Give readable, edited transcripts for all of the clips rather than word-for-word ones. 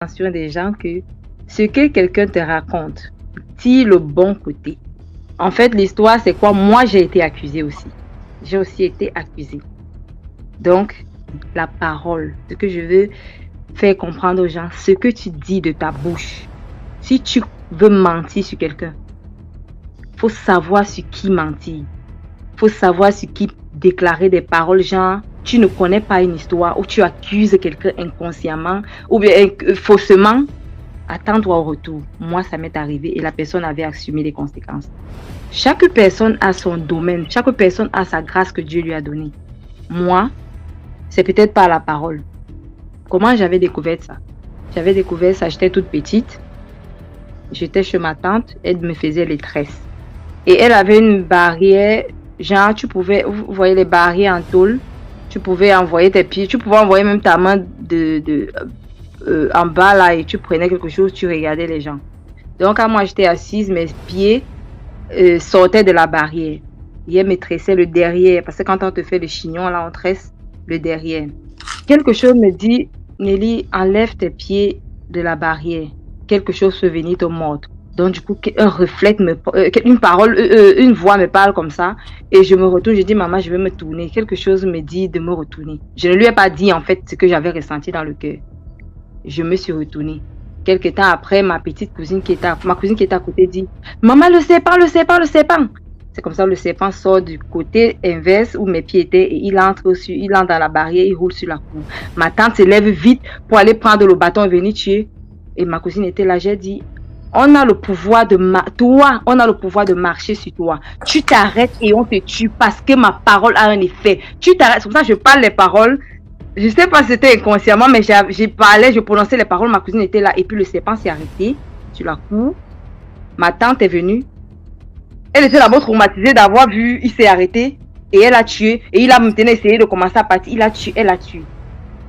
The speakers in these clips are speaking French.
l'attention des gens que ce que quelqu'un te raconte, tire le bon côté. En fait, l'histoire, c'est quoi? Moi, j'ai été accusée aussi. J'ai aussi été accusée. Donc, la parole, ce que je veux faire comprendre aux gens, ce que tu dis de ta bouche. Si tu veux mentir sur quelqu'un, il faut savoir sur qui mentir. Il faut savoir sur qui déclarer des paroles, genre, tu ne connais pas une histoire ou tu accuses quelqu'un inconsciemment ou bien faussement. Attends-toi au retour. Moi, ça m'est arrivé et la personne avait assumé les conséquences. Chaque personne a son domaine, chaque personne a sa grâce que Dieu lui a donnée. Moi, c'est peut-être pas la parole. Comment j'avais découvert ça? J'avais découvert ça, j'étais toute petite. J'étais chez ma tante, elle me faisait les tresses. Et elle avait une barrière, genre tu pouvais, vous voyez les barrières en tôle, tu pouvais envoyer tes pieds, tu pouvais envoyer même ta main en bas là et tu prenais quelque chose, tu regardais les gens. Donc quand moi j'étais assise, mes pieds sortaient de la barrière. Et elle me tressait le derrière, parce que quand on te fait le chignon là, on tresse le derrière. Quelque chose me dit, Nelly, enlève tes pieds de la barrière. Quelque chose peut venir te mordre. Donc du coup, un reflet une parole, une voix me parle comme ça. Et je me retourne, je dis, maman, je vais me tourner. Quelque chose me dit de me retourner. Je ne lui ai pas dit en fait ce que j'avais ressenti dans le cœur. Je me suis retournée. Quelque temps après, ma cousine qui était à côté dit, maman, le serpent. C'est comme ça, le serpent sort du côté inverse où mes pieds étaient et il entre dans la barrière, il roule sur la cour. Ma tante se lève vite pour aller prendre le bâton et venir tuer. Et ma cousine était là, j'ai dit, on a le pouvoir de marcher sur toi. Tu t'arrêtes et on te tue parce que ma parole a un effet. Tu t'arrêtes, c'est pour ça que je parle les paroles. Je ne sais pas si c'était inconsciemment, mais je prononçais les paroles, ma cousine était là et puis le serpent s'est arrêté sur la cour. Ma tante est venue. Elle était d'abord traumatisée d'avoir vu, il s'est arrêté et elle a tué. Et il a maintenant essayé de commencer à partir, elle a tué.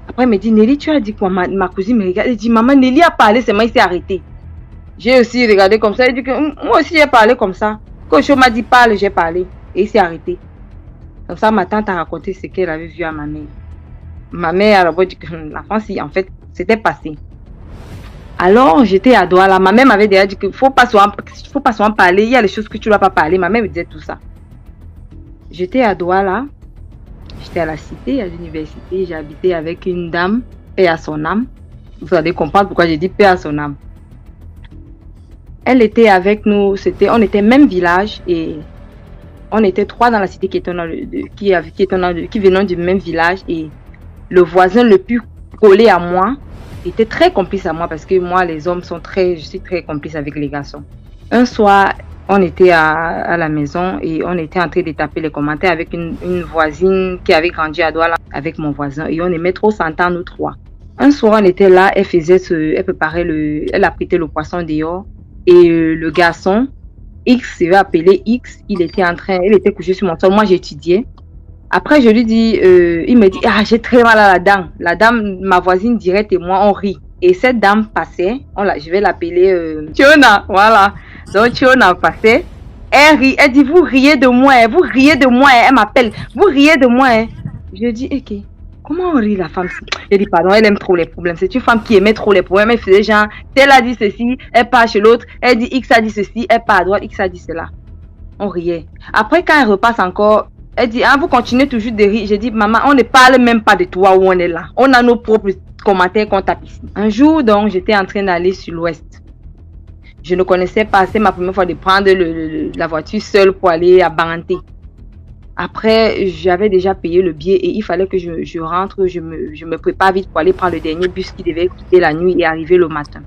Après, elle me dit, Nelly, tu as dit quoi? Ma cousine me regarde, elle dit, maman, Nelly a parlé, seulement il s'est arrêté. J'ai aussi regardé comme ça, elle dit que moi aussi j'ai parlé comme ça. Quand je m'a dit parle, j'ai parlé et il s'est arrêté. Comme ça, ma tante a raconté ce qu'elle avait vu à ma mère. Ma mère a dit que l'enfant, si en fait, c'était passé. Alors, j'étais à Douala. Ma mère m'avait déjà dit qu'il ne faut pas souvent parler. Il y a des choses que tu ne dois pas parler. Ma mère me disait tout ça. J'étais à Douala. J'étais à la cité, à l'université. J'ai habité avec une dame, paix à son âme. Vous allez comprendre pourquoi j'ai dit paix à son âme. Elle était avec nous. On était même village et on était 3 dans la cité qui venaient du même village. Et le voisin le plus collé à moi était très complice à moi parce que moi, les hommes je suis très complice avec les garçons. Un soir, on était à la maison et on était en train de taper les commentaires avec une voisine qui avait grandi à Douala avec mon voisin et on aimait trop s'entendre nous 3. Un soir, on était là, elle apprêtait le poisson dehors et le garçon, X, je vais appeler X, il était couché sur mon sol, moi j'étudiais. Après, je lui dis, il me dit, j'ai très mal à la dent. La dame, ma voisine directe et moi, on rit. Et cette dame passait, je vais l'appeler Tiona, voilà. Donc, Tiona passait, elle rit, elle dit, vous riez de moi, elle m'appelle, vous riez de moi. Je dis, ok, comment on rit la femme? Je dis, pardon, elle aime trop les problèmes. C'est une femme qui aimait trop les problèmes. Elle faisait genre, elle a dit ceci, elle part chez l'autre, elle dit X a dit ceci, elle part à droite, X a dit cela. On riait. Après, quand elle repasse encore, elle dit, vous continuez toujours de rire. J'ai dit, maman, on ne parle même pas de toi où on est là. On a nos propres commentaires qu'on tape ici. Un jour, donc, j'étais en train d'aller sur l'ouest. Je ne connaissais pas, c'est ma première fois de prendre la voiture seule pour aller à Banganté. Après, j'avais déjà payé le billet et il fallait que je rentre, je me prépare vite pour aller prendre le dernier bus qui devait quitter la nuit et arriver le matin.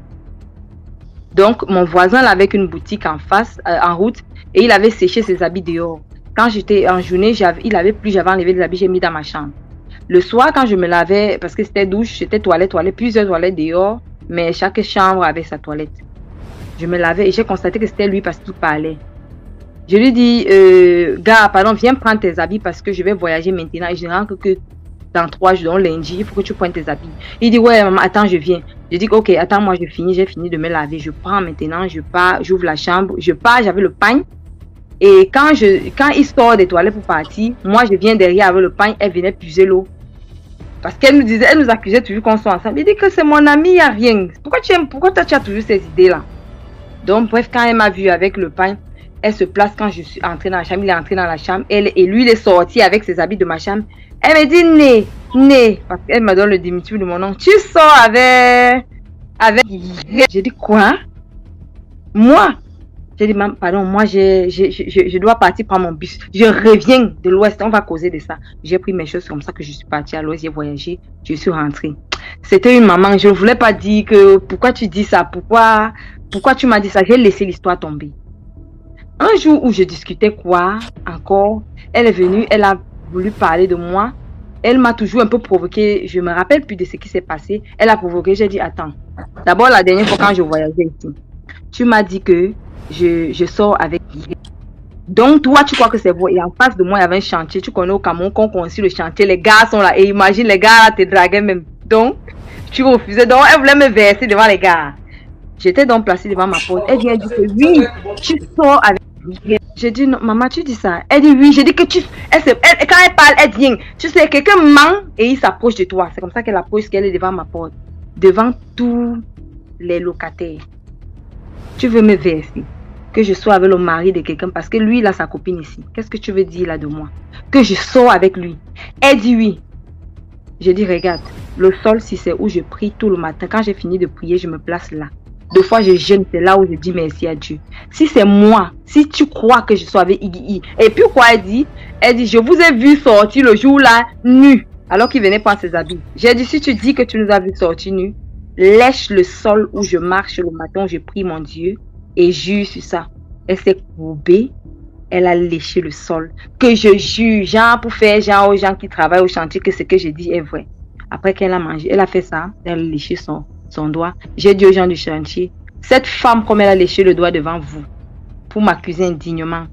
Donc, mon voisin avait une boutique en face, en route, et il avait séché ses habits dehors. Quand j'étais en journée, j'avais enlevé les habits, j'ai mis dans ma chambre. Le soir, quand je me lavais, parce que c'était douche, c'était toilette, plusieurs toilettes dehors, mais chaque chambre avait sa toilette. Je me lavais et j'ai constaté que c'était lui parce qu'il parlait. Je lui dis, gars, pardon, viens prendre tes habits parce que je vais voyager maintenant et je rentre que dans 3 jours, lundi, il faut que tu prennes tes habits. Il dit, ouais, maman, attends, je viens. Je dis, ok, attends, moi, j'ai fini de me laver. Je prends maintenant, je pars, j'ouvre la chambre, je pars, j'avais le pagne. Et quand il sort des toilettes pour partir, moi je viens derrière avec le pagne, elle venait puiser l'eau. Parce qu'elle nous disait, elle nous accusait toujours qu'on soit ensemble. Il dit que c'est mon ami, il n'y a rien. Pourquoi toi, tu as toujours ces idées-là? Donc, bref, quand elle m'a vu avec le pain, elle se place quand je suis entrée dans la chambre. Il est entré dans la chambre. Et lui, il est sorti avec ses habits de ma chambre. Elle me dit, né. Parce qu'elle me donne le diminutif de mon nom. Tu sors avec. J'ai dit, quoi? Moi? J'ai dit, pardon, moi, je dois partir prendre mon bus. Je reviens de l'Ouest, on va causer de ça. J'ai pris mes choses comme ça que je suis partie à l'Ouest, j'ai voyagé, je suis rentrée. C'était une maman, je ne voulais pas dire que, pourquoi tu dis ça, pourquoi tu m'as dit ça, j'ai laissé l'histoire tomber. Un jour où je discutais encore, elle est venue, elle a voulu parler de moi. Elle m'a toujours un peu provoqué, je ne me rappelle plus de ce qui s'est passé. Elle a provoqué, j'ai dit, attends. D'abord, la dernière fois quand je voyageais ici, tu m'as dit que je sors avec. Donc, toi, tu crois que c'est vrai. Et en face de moi, il y avait un chantier. Tu connais au Cameroun, quand on construit le chantier, les gars sont là. Et imagine, les gars là te draguaient même. Donc, tu refusais. Donc, elle voulait me verser devant les gars. J'étais donc placée devant ma porte. Elle vient dire que oui, tu sors avec. J'ai dit, non, maman, tu dis ça. Elle dit oui. J'ai dit que tu. Quand elle parle, elle dit, tu sais, quelqu'un ment et il s'approche de toi. C'est comme ça qu'elle approche, qu'elle est devant ma porte. Devant tous les locataires. Tu veux me verser que je sois avec le mari de quelqu'un parce que lui, il a sa copine ici. Qu'est-ce que tu veux dire là de moi? Que je sors avec lui. Elle dit oui. Je dis, regarde, le sol, si c'est où je prie tout le matin. Quand j'ai fini de prier, je me place là. Deux fois, je jeûne, c'est là où je dis merci à Dieu. Si c'est moi, si tu crois que je sois avec Iggy. Et puis quoi, elle dit, je vous ai vu sortir le jour là, nu. Alors qu'il venait prendre ses habits. J'ai dit, si tu dis que tu nous as vu sortir nu, lèche le sol où je marche le matin, où je prie mon Dieu et jure sur ça. Elle s'est courbée, elle a léché le sol. Que je jure, genre pour faire genre aux gens qui travaillent au chantier que ce que je dis est vrai. Après qu'elle a mangé, elle a fait ça, elle a léché son doigt. J'ai dit aux gens du chantier, cette femme comme elle a léché le doigt devant vous pour m'accuser indignement,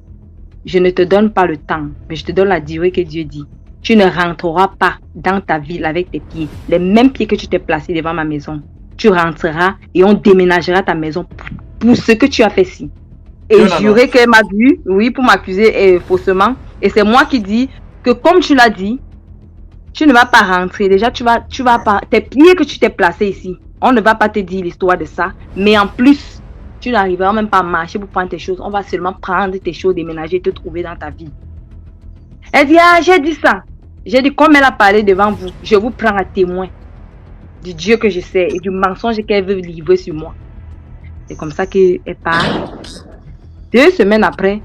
je ne te donne pas le temps, mais je te donne la durée que Dieu dit. Tu ne rentreras pas dans ta ville avec tes pieds, les mêmes pieds que tu t'es placé devant ma maison. Tu rentreras et on déménagera ta maison pour ce que tu as fait ici. Et juré qu'elle m'a vu, oui, pour m'accuser faussement. Et c'est moi qui dis que comme tu l'as dit, tu ne vas pas rentrer. Déjà, tu vas pas, tes pieds que tu t'es placé ici, on ne va pas te dire l'histoire de ça. Mais en plus, tu n'arriveras même pas à marcher pour prendre tes choses. On va seulement prendre tes choses, déménager et te trouver dans ta vie. Elle dit, ah, j'ai dit ça. J'ai dit, comme elle a parlé devant vous, je vous prends à témoin du Dieu que je sais et du mensonge qu'elle veut livrer sur moi. C'est comme ça qu'elle part. 2 semaines après,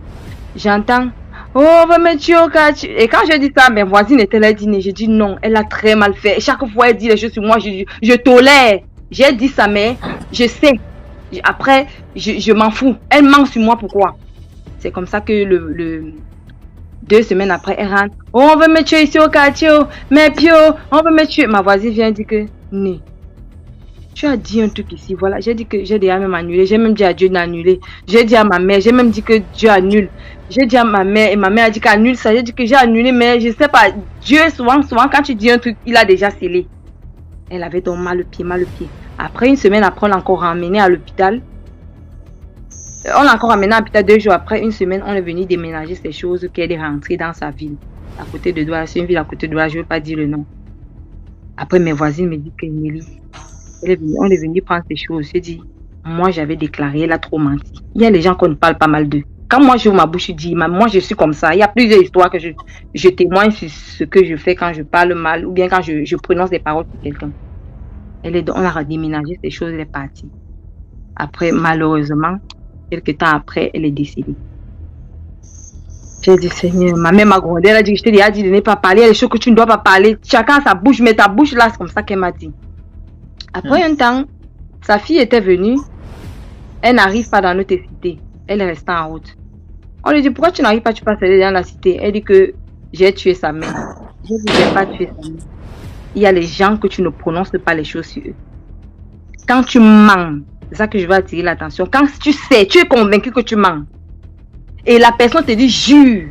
j'entends, oh, et quand je dis ça, mes voisines étaient là, j'ai dit non, elle a très mal fait. Et chaque fois, elle dit les choses sur moi, je tolère. J'ai dit ça, mais je sais. Après, je m'en fous. Elle ment sur moi, pourquoi? C'est comme ça que 2 semaines après, elle rentre. Oh, on veut me tuer ici au quartier. Mais Pio, on veut me tuer. Ma voisine vient dire que, né, tu as dit un truc ici. Voilà, j'ai dit que j'ai déjà même annulé. J'ai même dit à Dieu d'annuler. J'ai dit à ma mère, j'ai même dit que Dieu annule. J'ai dit à ma mère et ma mère a dit qu'annule ça. J'ai dit que j'ai annulé, mais je sais pas. Dieu, souvent, quand tu dis un truc, il a déjà scellé. Elle avait donc mal le pied. Après, 1 semaine après, on l'a encore ramenée à l'hôpital. On l'a encore ramené à l'hôpital 2 jours après. 1 semaine, on est venu déménager ces choses qu'elle est rentrée dans sa ville. À côté de Douala. C'est une ville à côté de Douala, je ne veux pas dire le nom. Après, mes voisines me disent que Nelly, on est venu prendre ces choses. J'ai dit, moi j'avais déclaré, elle a trop menti. Il y a les gens qu'on ne parle pas mal d'eux. Quand moi j'ouvre ma bouche, je dis, moi je suis comme ça. Il y a plusieurs histoires que je témoigne sur ce que je fais quand je parle mal ou bien quand je prononce des paroles pour quelqu'un. On a redéménagé ces choses, elle est partie. Après, malheureusement, quelques temps après, elle est décédée. J'ai dit, Seigneur, ma mère m'a grondé, elle a dit, je t'ai dit de ne pas parler, il y a des choses que tu ne dois pas parler. Chacun a sa bouche, mais ta bouche là, c'est comme ça qu'elle m'a dit. Après un temps, sa fille était venue, elle n'arrive pas dans notre cité, elle est restée en route. On lui dit, pourquoi tu n'arrives pas, tu passes dans la cité? Elle dit que j'ai tué sa mère. Je dis, j'ai pas tué sa mère. Il y a les gens que tu ne prononces pas les choses sur eux. Quand tu mens, c'est ça que je veux attirer l'attention. Quand tu sais, tu es convaincu que tu mens. Et la personne te dit jure.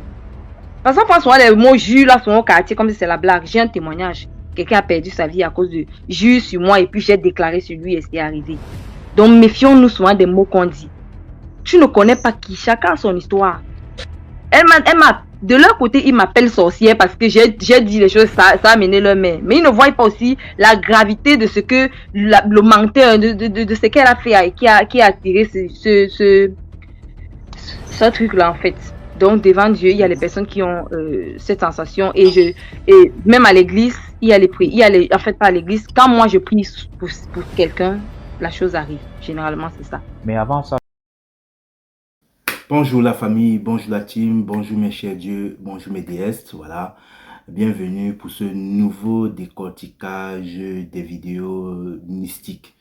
Parce qu'on pense les mots jure là sont au quartier comme si c'est la blague. J'ai un témoignage. Quelqu'un a perdu sa vie à cause de jure sur moi et puis j'ai déclaré sur lui et c'est arrivé. Donc méfions-nous souvent des mots qu'on dit. Tu ne connais pas qui, chacun a son histoire. Elle m'a de leur côté, ils m'appellent sorcière parce que j'ai dit les choses, ça a amené leur mère. Mais ils ne voient pas aussi la gravité de ce que le menteur, de ce qu'elle a fait, qui a attiré ce truc-là, en fait. Donc, devant Dieu, il y a les personnes qui ont cette sensation. Et même à l'église, il y a les prières. En fait, pas à l'église. Quand moi, je prie pour quelqu'un, la chose arrive. Généralement, c'est ça. Mais avant ça, Bonjour la famille, bonjour la team, bonjour mes chers dieux, bonjour mes déesses, voilà. Bienvenue pour ce nouveau décortiquage des vidéos mystiques.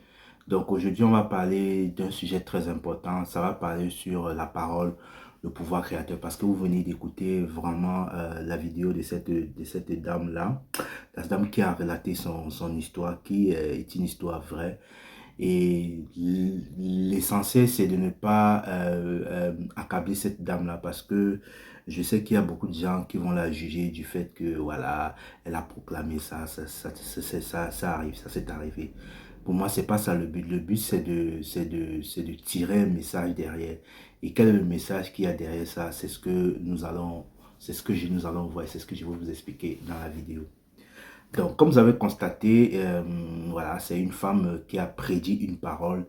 Donc aujourd'hui on va parler d'un sujet très important, ça va parler sur la parole, le pouvoir créateur. Parce que vous venez d'écouter vraiment la vidéo de cette dame-là, la dame qui a relaté son histoire, qui est une histoire vraie. Et l'essentiel, c'est de ne pas accabler cette dame-là parce que je sais qu'il y a beaucoup de gens qui vont la juger du fait que, voilà, elle a proclamé ça, ça arrive, ça s'est arrivé. Pour moi, c'est pas ça le but. Le but, c'est de tirer un message derrière. Et quel est le message qu'il y a derrière ça? C'est ce que nous allons voir, c'est ce que je vais vous expliquer dans la vidéo. Donc, comme vous avez constaté, voilà, c'est une femme qui a prédit une parole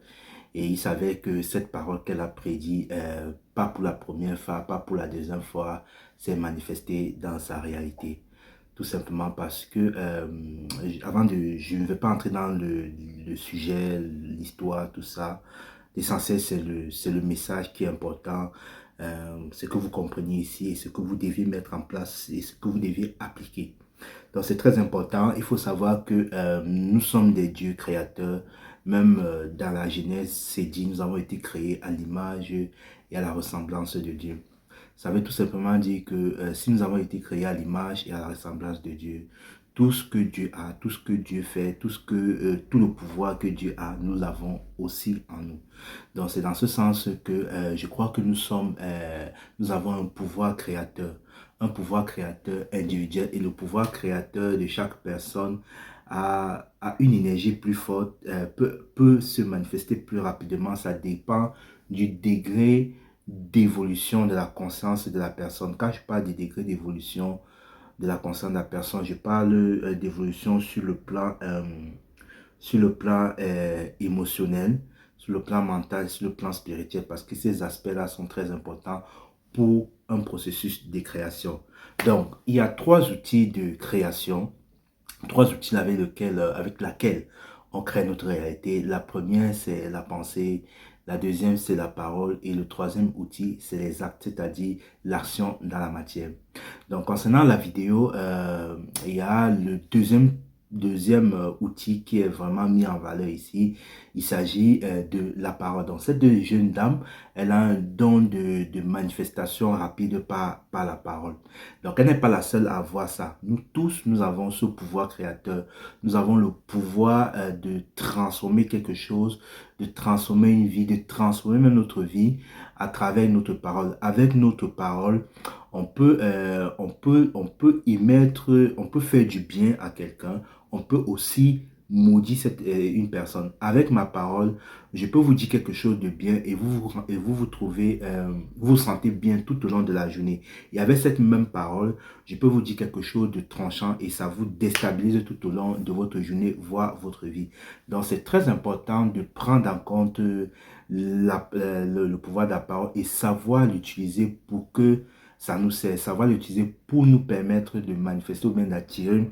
et il savait que cette parole qu'elle a prédit, pas pour la première fois, pas pour la deuxième fois, s'est manifestée dans sa réalité. Tout simplement parce que, je ne vais pas entrer dans le sujet, l'histoire, tout ça. L'essentiel, c'est le message qui est important, ce que vous compreniez ici et ce que vous deviez mettre en place et ce que vous deviez appliquer. Donc c'est très important. Il faut savoir que nous sommes des dieux créateurs. Même dans la Genèse, c'est dit, nous avons été créés à l'image et à la ressemblance de Dieu. Ça veut tout simplement dire que si nous avons été créés à l'image et à la ressemblance de Dieu, tout ce que Dieu a, tout ce que Dieu fait, tout le pouvoir que Dieu a, nous l'avons aussi en nous. Donc c'est dans ce sens que je crois que nous avons un pouvoir créateur individuel et le pouvoir créateur de chaque personne a une énergie plus forte, peut se manifester plus rapidement. Ça dépend du degré d'évolution de la conscience de la personne. Quand je parle des degrés d'évolution de la conscience de la personne, je parle d'évolution sur le plan émotionnel, sur le plan mental, sur le plan spirituel, parce que ces aspects-là sont très importants pour un processus de création. Donc, il y a trois outils de création, trois outils avec lesquels on crée notre réalité. La première, c'est la pensée. La deuxième, c'est la parole. Et le troisième outil, c'est les actes, c'est-à-dire l'action dans la matière. Donc, concernant la vidéo, il y a le deuxième outil qui est vraiment mis en valeur ici. Il s'agit de la parole. Donc, cette jeune dame, elle a un don de manifestation rapide par la parole. Donc, elle n'est pas la seule à avoir ça. Nous tous, nous avons ce pouvoir créateur. Nous avons le pouvoir de transformer quelque chose, de transformer une vie, de transformer même notre vie à travers notre parole. Avec notre parole, on peut on peut faire du bien à quelqu'un. On peut aussi maudire une personne. Avec ma parole, je peux vous dire quelque chose de bien et vous trouvez, vous vous sentez bien tout au long de la journée. Et avec cette même parole, je peux vous dire quelque chose de tranchant et ça vous déstabilise tout au long de votre journée, voire votre vie. Donc, c'est très important de prendre en compte le pouvoir de la parole et savoir l'utiliser pour que ça nous sert, savoir l'utiliser pour nous permettre de manifester ou bien d'attirer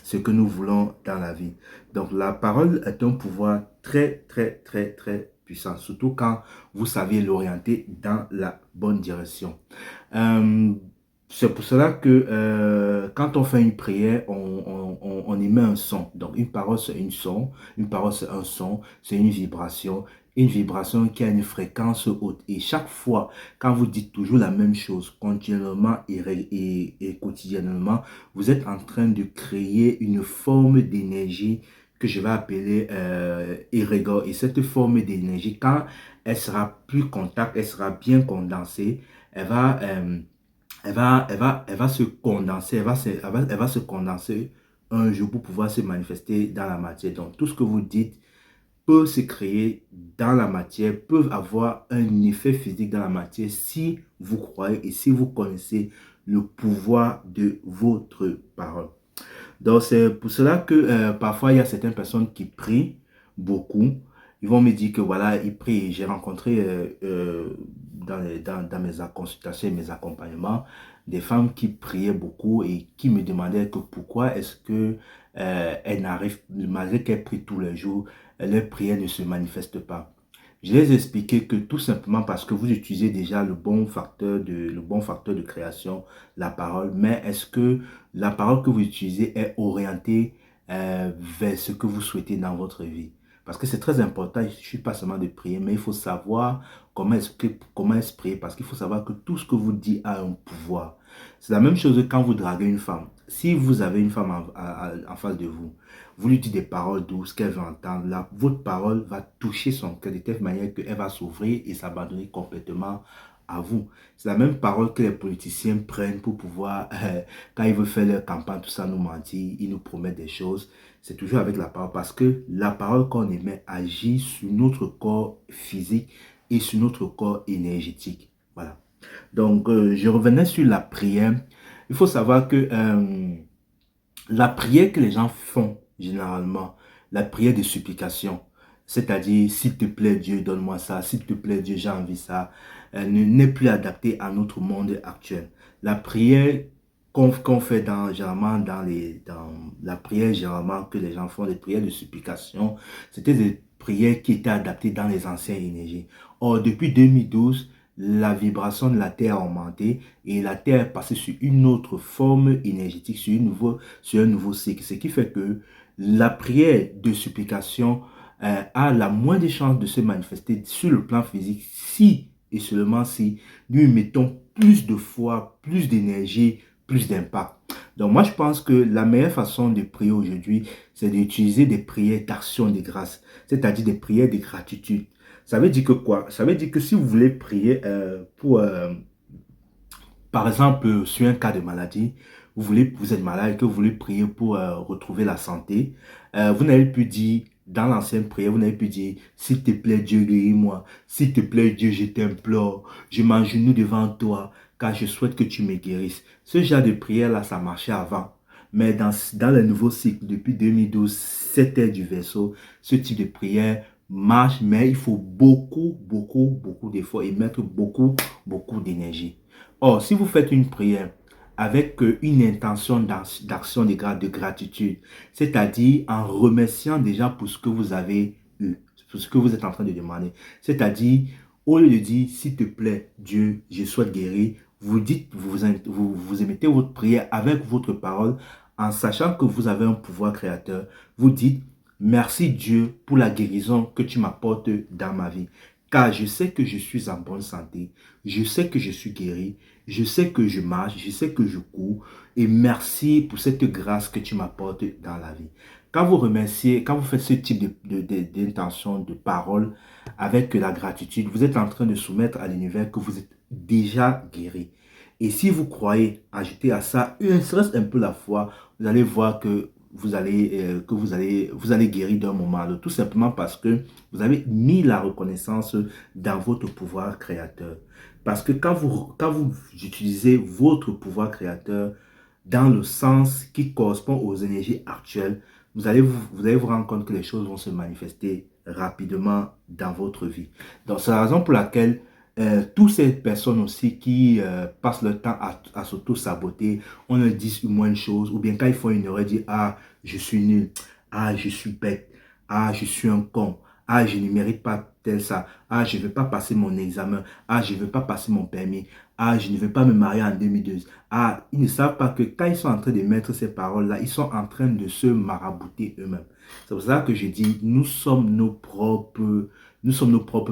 ce que nous voulons dans la vie. Donc, la parole est un pouvoir très, très, très, très puissant, surtout quand vous savez l'orienter dans la bonne direction. Euh, c'est pour cela que quand on fait une prière, on émet un son. Donc, une parole, c'est une parole, c'est un son, c'est une vibration qui a une fréquence haute. Et chaque fois, quand vous dites toujours la même chose, continuellement et quotidiennement, vous êtes en train de créer une forme d'énergie que je vais appeler érégor. Et cette forme d'énergie, quand elle sera plus contact, elle sera bien condensée, elle va se condenser, elle va se condenser un jour pour pouvoir se manifester dans la matière. Donc, tout ce que vous dites peut se créer dans la matière, peuvent avoir un effet physique dans la matière si vous croyez et si vous connaissez le pouvoir de votre parole. Donc, c'est pour cela que parfois, il y a certaines personnes qui prient beaucoup. Ils vont me dire que voilà, ils prient. J'ai rencontré dans mes consultations et mes accompagnements des femmes qui priaient beaucoup et qui me demandaient que pourquoi est-ce que elles n'arrivent, malgré qu'elles prient tous les jours, leurs prières ne se manifestent pas. Je les ai expliqué que tout simplement parce que vous utilisez déjà le bon facteur de création, la parole, mais est-ce que la parole que vous utilisez est orientée vers ce que vous souhaitez dans votre vie? Parce que c'est très important, il ne suffit pas seulement de prier, mais il faut savoir comment est-ce prier, parce qu'il faut savoir que tout ce que vous dites a un pouvoir. C'est la même chose que quand vous draguez une femme. Si vous avez une femme en face de vous, vous lui dites des paroles douces qu'elle veut entendre, là, votre parole va toucher son cœur de telle manière qu'elle va s'ouvrir et s'abandonner complètement à vous. C'est la même parole que les politiciens prennent pour pouvoir, quand ils veulent faire leur campagne, tout ça, nous mentir, ils nous promettent des choses. C'est toujours avec la parole parce que la parole qu'on émet agit sur notre corps physique et sur notre corps énergétique. Voilà. Donc, je revenais sur la prière. Il faut savoir que la prière que les gens font, généralement, la prière de supplication, c'est-à-dire, s'il te plaît Dieu, donne-moi ça, s'il te plaît Dieu, j'ai envie ça, n'est plus adaptée à notre monde actuel. La prière qu'on fait généralement dans la prière généralement que les gens font, les prières de supplication, c'était des prières qui étaient adaptées dans les anciennes énergies. Or, depuis 2012, la vibration de la Terre a augmenté et la Terre est passée sur une autre forme énergétique, sur un nouveau cycle. Ce qui fait que la prière de supplication a la moindre chance de se manifester sur le plan physique si et seulement si nous mettons plus de foi, plus d'énergie, plus d'impact. Donc moi je pense que la meilleure façon de prier aujourd'hui, c'est d'utiliser des prières d'action de grâce, c'est-à-dire des prières de gratitude. Ça veut dire que quoi? Ça veut dire que si vous voulez prier par exemple, sur un cas de maladie, vous êtes malade et que vous voulez prier pour retrouver la santé, vous n'avez plus dit, dans l'ancienne prière, vous n'avez plus dit, s'il te plaît Dieu, guéris-moi, s'il te plaît Dieu, je t'implore, je m'agenouille devant toi, car je souhaite que tu me guérisses. Ce genre de prière-là, ça marchait avant. Mais dans le nouveau cycle, depuis 2012, 7 heures du verseau, ce type de prière marche, mais il faut beaucoup d'efforts et mettre beaucoup d'énergie. Or, si vous faites une prière avec une intention d'action de gratitude, c'est-à-dire en remerciant déjà pour ce que vous avez eu, pour ce que vous êtes en train de demander, c'est-à-dire au lieu de dire, s'il te plaît, Dieu, je souhaite guérir, vous dites, vous émettez votre prière avec votre parole en sachant que vous avez un pouvoir créateur. Vous dites, merci Dieu pour la guérison que tu m'apportes dans ma vie. Car je sais que je suis en bonne santé, je sais que je suis guéri, je sais que je marche, je sais que je cours. Et merci pour cette grâce que tu m'apportes dans la vie. Quand vous remerciez, quand vous faites ce type d'intention, de parole avec la gratitude, vous êtes en train de soumettre à l'univers que vous êtes déjà guéri. Et si vous croyez ajouter à ça, serait-ce un peu la foi, vous allez voir que vous allez guérir d'un moment à l'autre, tout simplement parce que vous avez mis la reconnaissance dans votre pouvoir créateur. Parce que quand vous utilisez votre pouvoir créateur dans le sens qui correspond aux énergies actuelles, vous allez vous rendre compte que les choses vont se manifester rapidement dans votre vie. Donc, c'est la raison pour laquelle toutes ces personnes aussi qui passent leur temps à s'auto-saboter, on leur dit une moins chose, ou bien quand ils font une erreur, ils disent, ah, je suis nul, ah, je suis bête, ah, je suis un con, ah, je ne mérite pas tel ça, ah, je ne vais pas passer mon examen, ah, je ne vais pas passer mon permis, ah, je ne vais pas me marier en 2012. Ah, ils ne savent pas que quand ils sont en train de mettre ces paroles-là, ils sont en train de se marabouter eux-mêmes. C'est pour ça que je dis, nous sommes nos propres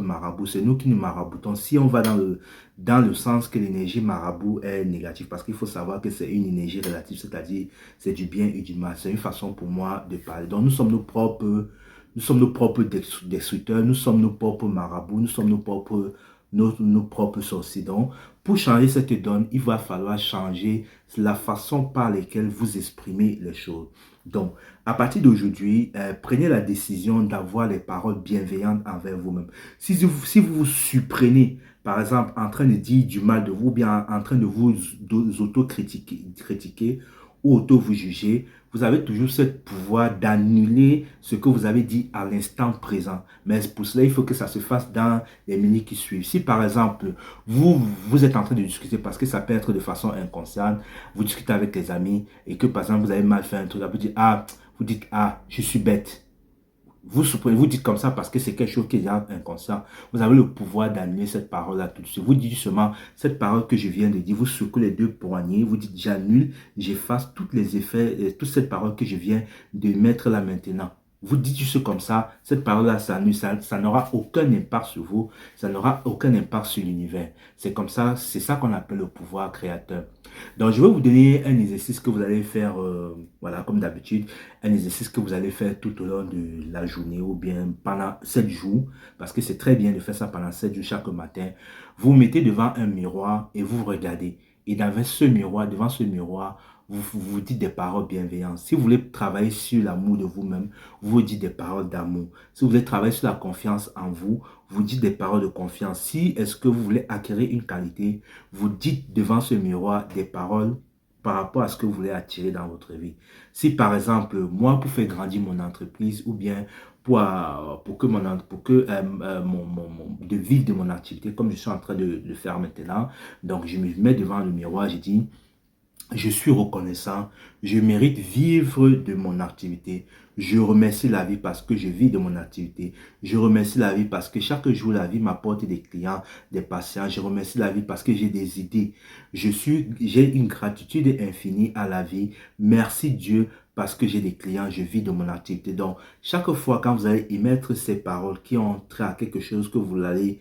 marabouts, c'est nous qui nous maraboutons. Si on va dans le sens que l'énergie marabout est négative, parce qu'il faut savoir que c'est une énergie relative, c'est-à-dire c'est du bien et du mal. C'est une façon pour moi de parler. Donc nous sommes nous sommes nos propres destructeurs, nous sommes nos propres marabouts, nous sommes nos propres sorciers. Donc, pour changer cette donne, il va falloir changer la façon par laquelle vous exprimez les choses. Donc, à partir d'aujourd'hui, prenez la décision d'avoir les paroles bienveillantes envers vous-même. Si vous vous surprenez, par exemple, en train de dire du mal de vous, ou bien en train de vous auto-critiquer ou auto-vous juger, vous avez toujours ce pouvoir d'annuler ce que vous avez dit à l'instant présent. Mais pour cela, il faut que ça se fasse dans les minutes qui suivent. Si par exemple, vous êtes en train de discuter, parce que ça peut être de façon inconsciente, vous discutez avec les amis et que par exemple, vous avez mal fait un truc, vous dites, ah, je suis bête. Vous supprenez, vous dites comme ça parce que c'est quelque chose qui est déjà inconscient. Vous avez le pouvoir d'annuler cette parole-là tout de suite. Vous dites justement, cette parole que je viens de dire, vous secouez les deux poignets, vous dites, j'annule, j'efface tous les effets, toute cette parole que je viens de mettre là maintenant. Vous dites juste comme ça, cette parole-là s'annule, ça n'aura aucun impact sur vous, ça n'aura aucun impact sur l'univers. C'est comme ça, c'est ça qu'on appelle le pouvoir créateur. Donc, je vais vous donner un exercice que vous allez faire, voilà, comme d'habitude, un exercice que vous allez faire tout au long de la journée ou bien pendant 7 jours, parce que c'est très bien de faire ça pendant 7 jours chaque matin. Vous vous mettez devant un miroir et vous regardez. Et devant ce miroir, vous dites des paroles bienveillantes. Si vous voulez travailler sur l'amour de vous-même, vous dites des paroles d'amour. Si vous voulez travailler sur la confiance en vous, vous dites des paroles de confiance. Si est-ce que vous voulez acquérir une qualité, vous dites devant ce miroir des paroles par rapport à ce que vous voulez attirer dans votre vie. Si par exemple, moi, pour faire grandir mon entreprise ou bien pour que, de vivre de mon activité, comme je suis en train de le faire maintenant, donc je me mets devant le miroir, je dis, je suis reconnaissant, je mérite vivre de mon activité. Je remercie la vie parce que je vis de mon activité. Je remercie la vie parce que chaque jour, la vie m'apporte des clients, des patients. Je remercie la vie parce que j'ai des idées. J'ai une gratitude infinie à la vie. Merci Dieu parce que j'ai des clients, je vis de mon activité. Donc, chaque fois quand vous allez émettre ces paroles qui ont trait à quelque chose que vous voulez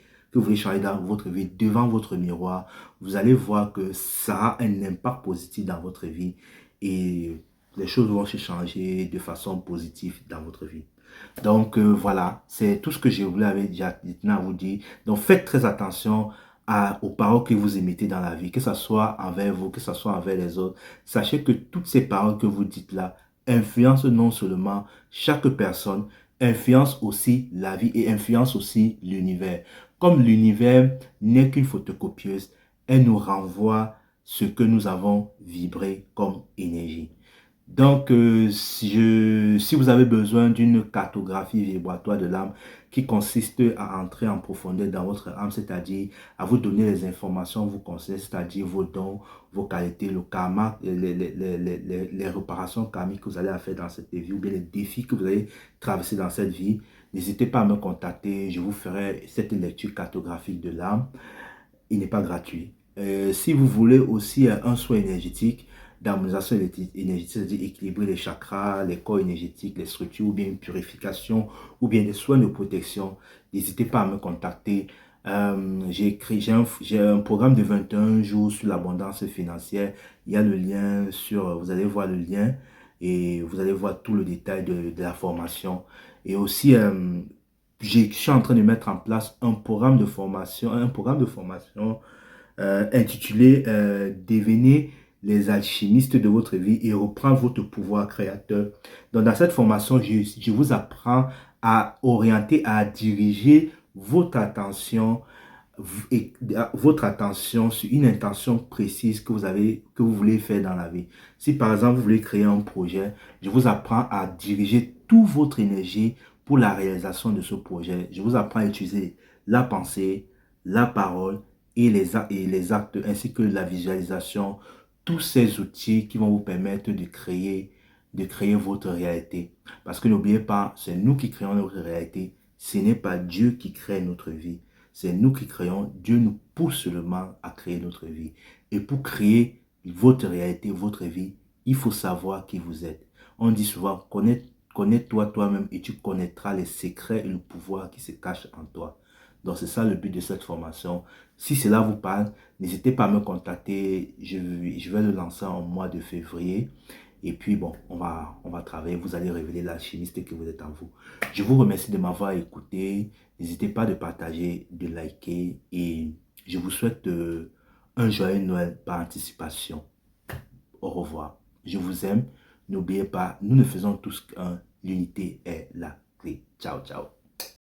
changer dans votre vie, devant votre miroir, vous allez voir que ça a un impact positif dans votre vie et les choses vont se changer de façon positive dans votre vie. Donc voilà, c'est tout ce que je voulais déjà maintenant vous dire. Donc faites très attention aux paroles que vous émettez dans la vie, que ce soit envers vous, que ce soit envers les autres. Sachez que toutes ces paroles que vous dites là influencent non seulement chaque personne, influencent aussi la vie et influencent aussi l'univers. Comme l'univers n'est qu'une photocopieuse, elle nous renvoie ce que nous avons vibré comme énergie. Donc, si vous avez besoin d'une cartographie vibratoire de l'âme qui consiste à entrer en profondeur dans votre âme, c'est-à-dire à vous donner les informations vous concernent, c'est-à-dire vos dons, vos qualités, le karma, les réparations karmiques que vous allez faire dans cette vie, ou bien les défis que vous allez traverser dans cette vie, n'hésitez pas à me contacter, je vous ferai cette lecture cartographique de l'âme. Il n'est pas gratuit. Si vous voulez aussi un soin énergétique, d'harmonisation énergétique, c'est-à-dire équilibrer les chakras, les corps énergétiques, les structures, ou bien une purification, ou bien des soins de protection, n'hésitez pas à me contacter. J'ai un programme de 21 jours sur l'abondance financière. Il y a le lien vous allez voir le lien et vous allez voir tout le détail de la formation. Et aussi, je suis en train de mettre en place un programme de formation intitulé Devenez les alchimistes de votre vie et reprendre votre pouvoir créateur. Donc, dans cette formation, je vous apprends à orienter, à diriger votre attention sur une intention précise que vous voulez faire dans la vie. Si par exemple, vous voulez créer un projet, je vous apprends à diriger toute votre énergie pour la réalisation de ce projet. Je vous apprends à utiliser la pensée, la parole et les actes ainsi que la visualisation, tous ces outils qui vont vous permettre de créer votre réalité. Parce que n'oubliez pas, c'est nous qui créons notre réalité. Ce n'est pas Dieu qui crée notre vie. C'est nous qui créons. Dieu nous pousse seulement à créer notre vie. Et pour créer votre réalité, votre vie, il faut savoir qui vous êtes. On dit souvent, connais-toi toi-même et tu connaîtras les secrets et le pouvoir qui se cachent en toi. Donc c'est ça le but de cette formation. Si cela vous parle, n'hésitez pas à me contacter. Je vais le lancer en mois de février. Et puis bon, on va travailler. Vous allez révéler l'alchimiste que vous êtes en vous. Je vous remercie de m'avoir écouté. N'hésitez pas de partager, de liker. Et je vous souhaite un joyeux Noël par anticipation. Au revoir. Je vous aime. N'oubliez pas, nous ne faisons tous qu'un. L'unité est la clé. Ciao, ciao.